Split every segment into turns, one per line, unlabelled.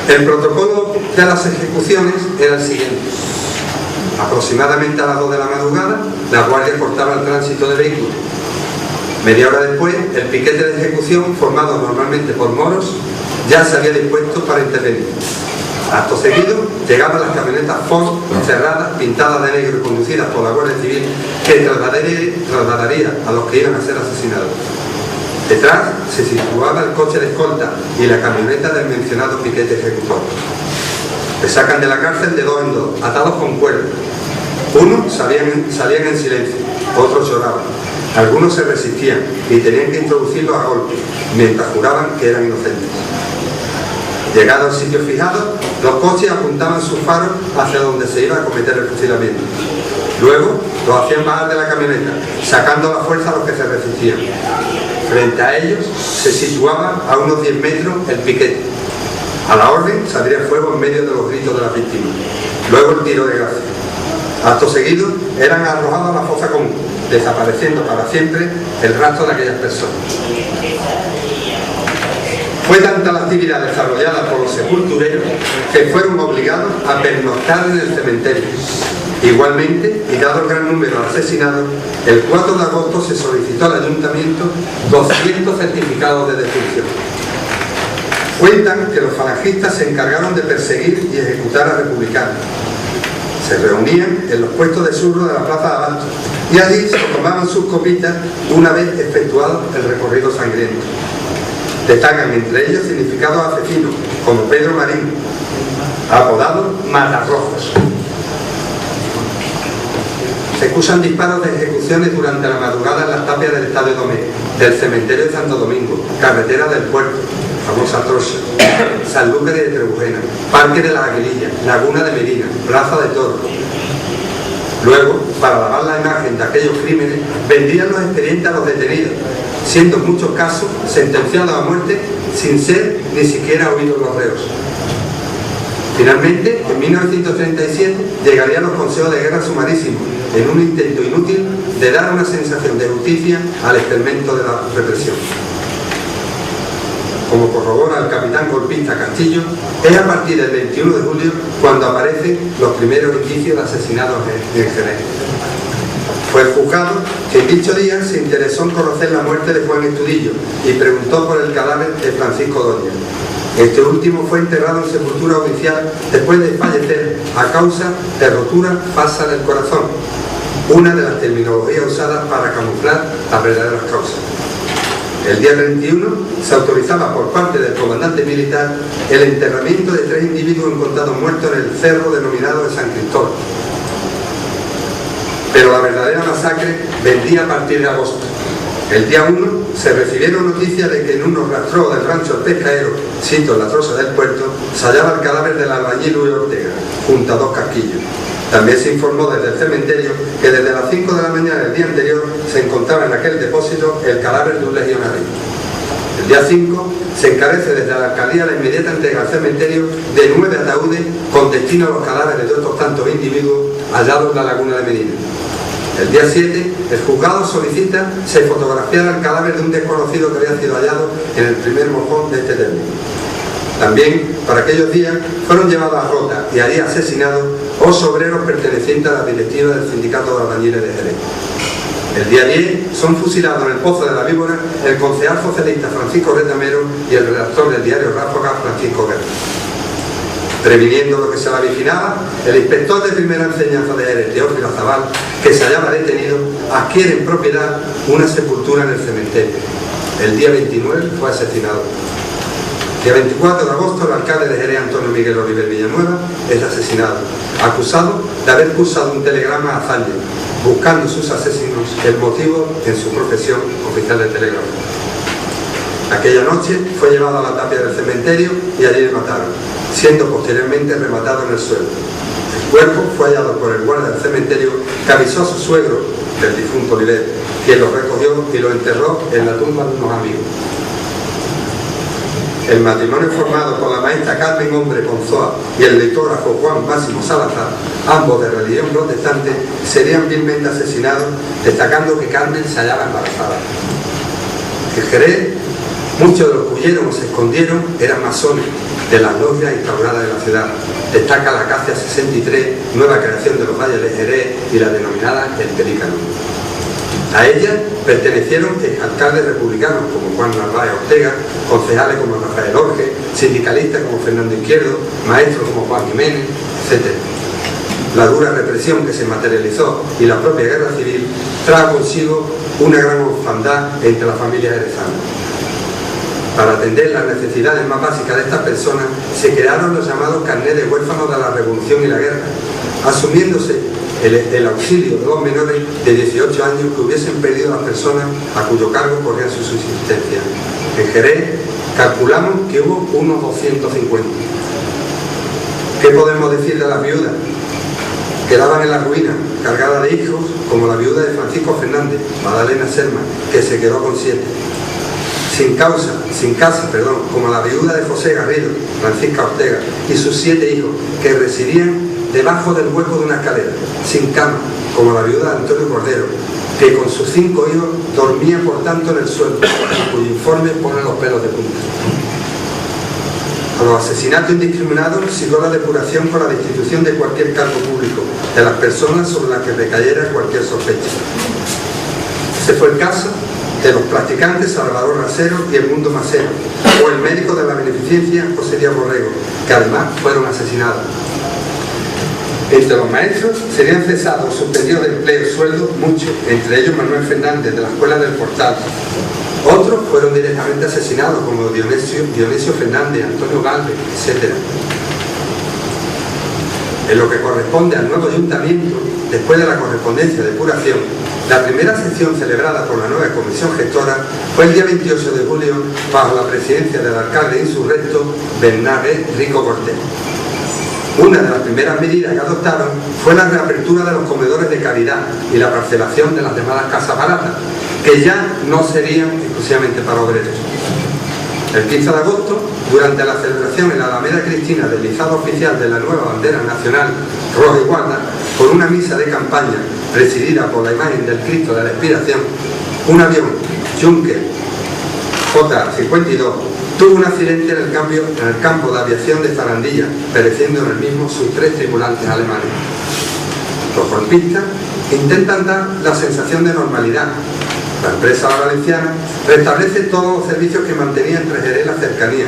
El protocolo de las ejecuciones era el siguiente. Aproximadamente a las 2 de la madrugada, la guardia cortaba el tránsito de vehículos. Media hora después, el piquete de ejecución, formado normalmente por moros, ya se había dispuesto para intervenir. Acto seguido, llegaban las camionetas Ford cerradas, pintadas de negro y conducidas por la Guardia Civil, que trasladaría a los que iban a ser asesinados. Detrás se situaba el coche de escolta y la camioneta del mencionado piquete ejecutor. Le sacan de la cárcel de 2 en 2, atados con cuerdas. Unos salían en silencio, otros lloraban. Algunos se resistían y tenían que introducirlos a golpes, mientras juraban que eran inocentes. Llegado al sitio fijado, los coches apuntaban sus faros hacia donde se iba a cometer el fusilamiento. Luego los hacían bajar de la camioneta, sacando a la fuerza a los que se resistían. Frente a ellos se situaba a unos 10 metros el piquete. A la orden saldría fuego en medio de los gritos de las víctimas. Luego el tiro de gracia. Acto seguido eran arrojados a la fosa común, desapareciendo para siempre el rastro de aquellas personas. Fue tanta la actividad desarrollada por los sepultureros que fueron obligados a pernoctar en el cementerio. Igualmente, y dado el gran número de asesinados, el 4 de agosto se solicitó al ayuntamiento 200 certificados de defunción. Cuentan que los falangistas se encargaron de perseguir y ejecutar a republicanos. Se reunían en los puestos de surro de la Plaza de Abasto y allí se tomaban sus copitas una vez efectuado el recorrido sangriento. Destacan entre ellos significados asesinos como Pedro Marín, apodado Matarrojos. Se escuchan disparos de ejecuciones durante la madrugada en las tapias del Estadio Domé, del cementerio de Santo Domingo, carretera del Puerto, famosa Trocha, Sanlúcar de Trebujena, Parque de las Aguilillas, Laguna de Medina, Plaza de Toros. Luego, para lavar la imagen de aquellos crímenes, vendrían los expedientes a los detenidos, siendo en muchos casos sentenciados a muerte sin ser ni siquiera oídos los reos. Finalmente, en 1937, llegarían los consejos de guerra sumarísimos, en un intento inútil de dar una sensación de justicia al experimento de la represión. Como corrobora el capitán golpista Castillo, es a partir del 21 de julio cuando aparecen los primeros indicios de asesinatos en Jerez. Fue el juzgado que en dicho día se interesó en conocer la muerte de Juan Estudillo y preguntó por el cadáver de Francisco Doña. Este último fue enterrado en sepultura oficial después de fallecer a causa de rotura falsa del corazón, una de las terminologías usadas para camuflar las verdaderas causas. El día 31 se autorizaba por parte del comandante militar el enterramiento de 3 individuos encontrados muertos en el cerro denominado de San Cristóbal. Pero la verdadera masacre vendría a partir de agosto. El día 1 se recibieron noticias de que en unos rastros del rancho El Pescaero, sito en la Trocha del Puerto, se hallaba el cadáver del albañil Luis Ortega, junto a 2 casquillos. También se informó desde el cementerio que desde las 5 de la mañana del día anterior se encontraba en aquel depósito el cadáver de un legionario. El día 5 se encarece desde la alcaldía la inmediata entrega al cementerio de 9 ataúdes con destino a los cadáveres de otros tantos individuos hallados en la Laguna de Medina. El día 7, el juzgado solicita se fotografiara el cadáver de un desconocido que había sido hallado en el primer mojón de este término. También, para aquellos días, fueron llevados a Rota y allí asesinados 8 obreros pertenecientes a la directiva del Sindicato de Albañiles de Jerez. El día 10 son fusilados en el Pozo de la Víbora el concejal socialista Francisco Retamero y el redactor del diario Ráfaga, Francisco Guerra. Previniendo lo que se la viginaba, el inspector de primera enseñanza de Jerez, Teófilo Zabal, que se hallaba detenido, adquiere en propiedad una sepultura en el cementerio. El día 29 fue asesinado. El 24 de agosto, el alcalde de Jerez, Antonio Miguel Oliver Villanueva, es asesinado, acusado de haber cursado un telegrama a Zalde, buscando sus asesinos el motivo en su profesión oficial de telégrafo. Aquella noche fue llevado a la tapia del cementerio y allí le mataron, siendo posteriormente rematado en el suelo. El cuerpo fue hallado por el guardia del cementerio que avisó a su suegro, del difunto Oliver, quien lo recogió y lo enterró en la tumba de unos amigos. El matrimonio formado por la maestra Carmen Hombre Ponzoa y el litógrafo Juan Máximo Salazar, ambos de religión protestante, serían vilmente asesinados, destacando que Carmen se hallaba embarazada. En Jerez, Muchos de los que huyeron o se escondieron eran masones de las logias instauradas en la ciudad. Destaca la Acacia 63, nueva creación de los Valles de Jerez y la denominada El Pelícano. A ella pertenecieron alcaldes republicanos como Juan Narváez Ortega, concejales como Rafael Orge, sindicalistas como Fernando Izquierdo, maestros como Juan Jiménez, etc. La dura represión que se materializó y la propia guerra civil trajo consigo una gran orfandad entre las familias jerezanas. Para atender las necesidades más básicas de estas personas se crearon los llamados carnés de huérfanos de la Revolución y la Guerra, asumiéndose el auxilio de dos menores de 18 años que hubiesen perdido las personas a cuyo cargo corría su subsistencia. En Jerez calculamos que hubo unos 250. ¿Qué podemos decir de las viudas? Quedaban en la ruina, cargadas de hijos, como la viuda de Francisco Fernández, Magdalena Serma, que se quedó con 7. Sin casa, como la viuda de José Garrido, Francisca Ortega, y sus 7 hijos, que residían debajo del hueco de una escalera, sin cama, como la viuda de Antonio Cordero, que con sus 5 hijos dormía por tanto en el suelo, cuyo informe pone los pelos de punta. A los asesinatos indiscriminados siguió la depuración con la destitución de cualquier cargo público, de las personas sobre las que recayera cualquier sospecha. Ese fue el caso de los practicantes Salvador Rasero y el Mundo Masero, o el médico de la beneficencia José Díaz Borrego, que además fueron asesinados. Entre los maestros serían cesados o suspendidos de empleo y sueldo muchos, entre ellos Manuel Fernández de la Escuela del Portal. Otros fueron directamente asesinados, como Dionisio Fernández, Antonio Galvez, etc. En lo que corresponde al nuevo ayuntamiento, después de la correspondencia de depuración, la primera sesión celebrada por la nueva comisión gestora fue el día 28 de julio bajo la presidencia del alcalde insurrecto Bernabé Rico Cortés. Una de las primeras medidas que adoptaron fue la reapertura de los comedores de caridad y la parcelación de las llamadas casas baratas, que ya no serían exclusivamente para obreros. El 15 de agosto, durante la celebración en la Alameda Cristina del izado oficial de la nueva bandera nacional roja y guarda, con una misa de campaña presidida por la imagen del Cristo de la Expiración, un avión Junker J-52 tuvo un accidente en el campo de aviación de Zarandilla, pereciendo en el mismo sus 3 tripulantes alemanes. Los golpistas intentan dar la sensación de normalidad. La empresa valenciana restablece todos los servicios que mantenía entre Jerez y la cercanía.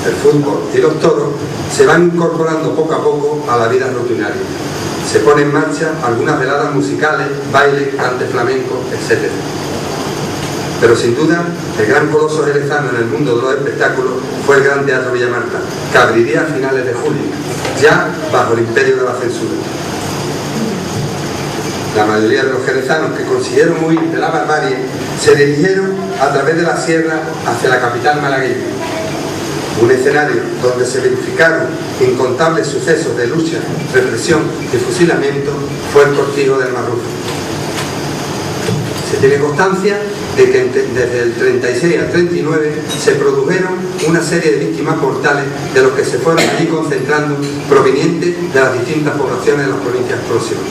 El fútbol y los toros se van incorporando poco a poco a la vida rutinaria. Se ponen en marcha algunas veladas musicales, bailes, cantes flamencos, etc. Pero sin duda, el gran coloso jerezano en el mundo de los espectáculos fue el Gran Teatro Villamarta, que abriría a finales de julio, ya bajo el imperio de la censura. La mayoría de los jerezanos que consiguieron huir de la barbarie se dirigieron a través de la sierra hacia la capital malagueña. Un escenario donde se verificaron incontables sucesos de lucha, represión y fusilamiento fue el Cortijo del Marrufo. Se tiene constancia de que desde el 36 al 39 se produjeron una serie de víctimas mortales de los que se fueron allí concentrando provenientes de las distintas poblaciones de las provincias próximas.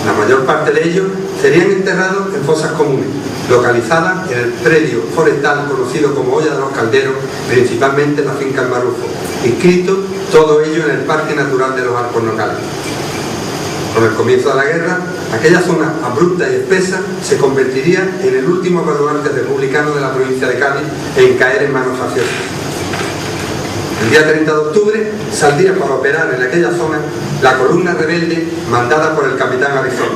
La mayor parte de ellos serían enterrados en fosas comunes, localizadas en el predio forestal conocido como Olla de los Calderos, principalmente en la finca El Marrufo, inscrito todo ello en el Parque Natural de los Alcornocales. Con el comienzo de la guerra, aquella zona abrupta y espesa se convertiría en el último baluarte republicano de la provincia de Cádiz en caer en manos faciosas. El día 30 de octubre saldría para operar en aquella zona la columna rebelde mandada por el capitán Arizón,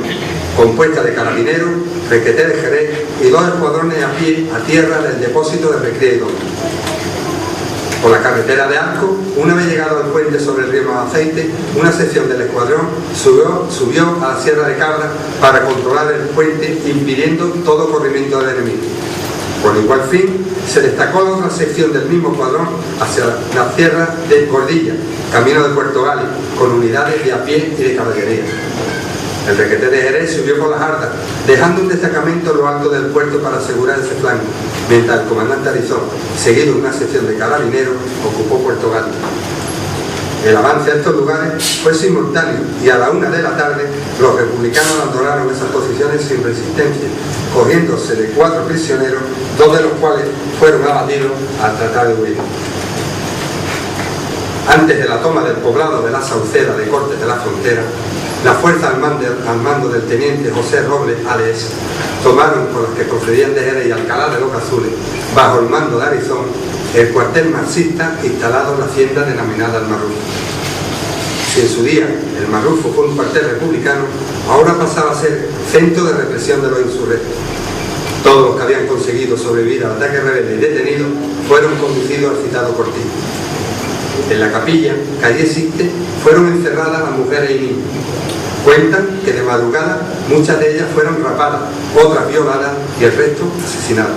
compuesta de carabineros, requeté de Jerez y 2 escuadrones a pie a tierra del depósito de Recría y Don. Por la carretera de Arco, una vez llegado al puente sobre el río Aceite, una sección del escuadrón subió a la Sierra de Cabra para controlar el puente, impidiendo todo corrimiento del enemigo. Por igual fin, se destacó la otra sección del mismo escuadrón hacia la Sierra de Cordilla, camino de Puerto Gali, con unidades de a pie y de caballería. El requeté de Jerez subió por las Ardas, dejando un destacamento en lo alto del puerto para asegurar ese flanco, mientras el comandante Arizón, seguido de una sección de carabineros, ocupó Puerto Gali. El avance a estos lugares fue simultáneo y a la 1 de la tarde los republicanos abandonaron esas posiciones sin resistencia, cogiéndose de 4 prisioneros 2 de los cuales fueron abatidos al tratar de huir. Antes de la toma del poblado de la Sauceda de Cortes de la Frontera, la fuerza al mando del teniente José Robles Ales tomaron con los que procedían de Jerez y Alcalá de los Azules, bajo el mando de Arizón, el cuartel marxista instalado en la hacienda denominada El Marrufo. Si en su día El Marrufo fue un cuartel republicano, ahora pasaba a ser centro de represión de los insurrectos. Todos los que habían conseguido sobrevivir al ataque rebelde y detenidos fueron conducidos al citado cortijo. En la capilla, que allí existe, fueron encerradas las mujeres y niños. Cuentan que de madrugada muchas de ellas fueron rapadas, otras violadas y el resto asesinadas.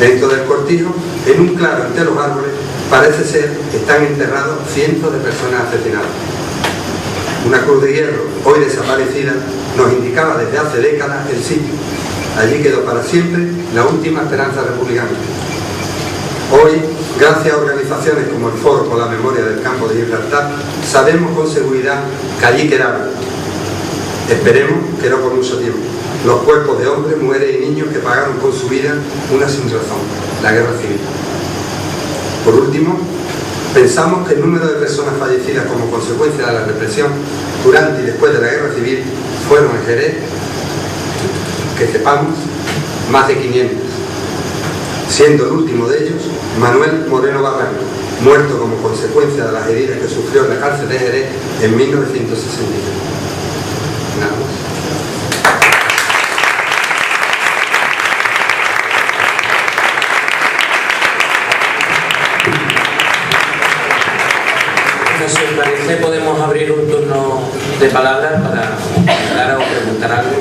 Dentro del cortijo, en un claro entre los árboles, parece ser que están enterrados cientos de personas asesinadas. Una cruz de hierro, hoy desaparecida, nos indicaba desde hace décadas el sitio. Allí quedó para siempre la última esperanza republicana. Hoy, gracias a organizaciones como el Foro por la Memoria del Campo de Gibraltar, sabemos con seguridad que allí quedaron, esperemos que no por mucho tiempo, los cuerpos de hombres, mujeres y niños que pagaron con su vida una sin razón, la guerra civil. Por último, pensamos que el número de personas fallecidas como consecuencia de la represión durante y después de la guerra civil fueron en Jerez, que sepamos, más de 500. Siendo el último de ellos Manuel Moreno Barranco, muerto como consecuencia de las heridas que sufrió en la cárcel de Jerez en 1963. Nada más.
Si os parece, podemos abrir un turno de palabras para comentar o preguntar algo.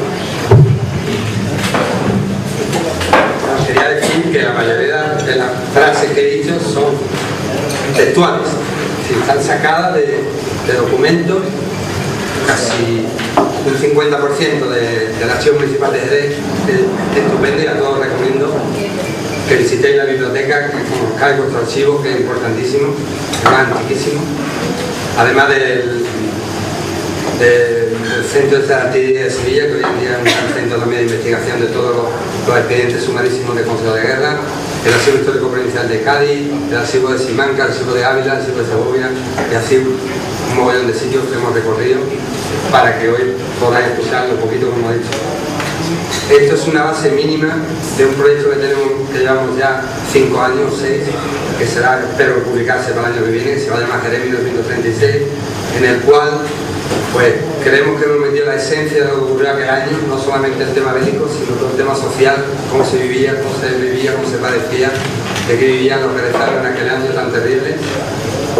Quería decir que la mayoría de las frases que he dicho son textuales, están sacadas de documentos. Casi un 50% del Archivo Municipal de Jerez es estupendo y a todos recomiendo que visitéis la biblioteca, que conozcáis vuestro archivo, que es importantísimo, es más antiquísimo. Además del Centro de Artillería de Sevilla, que hoy en día es un centro también de investigación de todos los expedientes sumarísimos de Consejo de Guerra, el Archivo Histórico Provincial de Cádiz, el Archivo de Simancas, el Archivo de Ávila, el Archivo de Segovia, y así un mogollón de sitios que hemos recorrido para que hoy podáis escuchar un poquito como he dicho. Esto es una base mínima de un proyecto que llevamos ya 5 años, 6, que será, espero, publicarse para el año que viene, se va a llamar Jerez 1936, en el cual pues creemos que hemos metido la esencia de lo que ocurrió aquel año, no solamente el tema bélico, sino todo el tema social, cómo se vivía, cómo se padecía, de qué vivían los jereztanos en aquel año tan terrible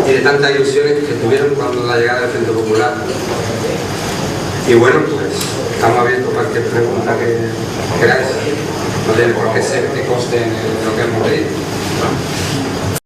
y de tantas ilusiones que tuvieron cuando la llegada del Centro Popular. Y bueno, pues estamos abiertos a cualquier pregunta que queráis. No tiene por qué ser que conste en lo que hemos leído.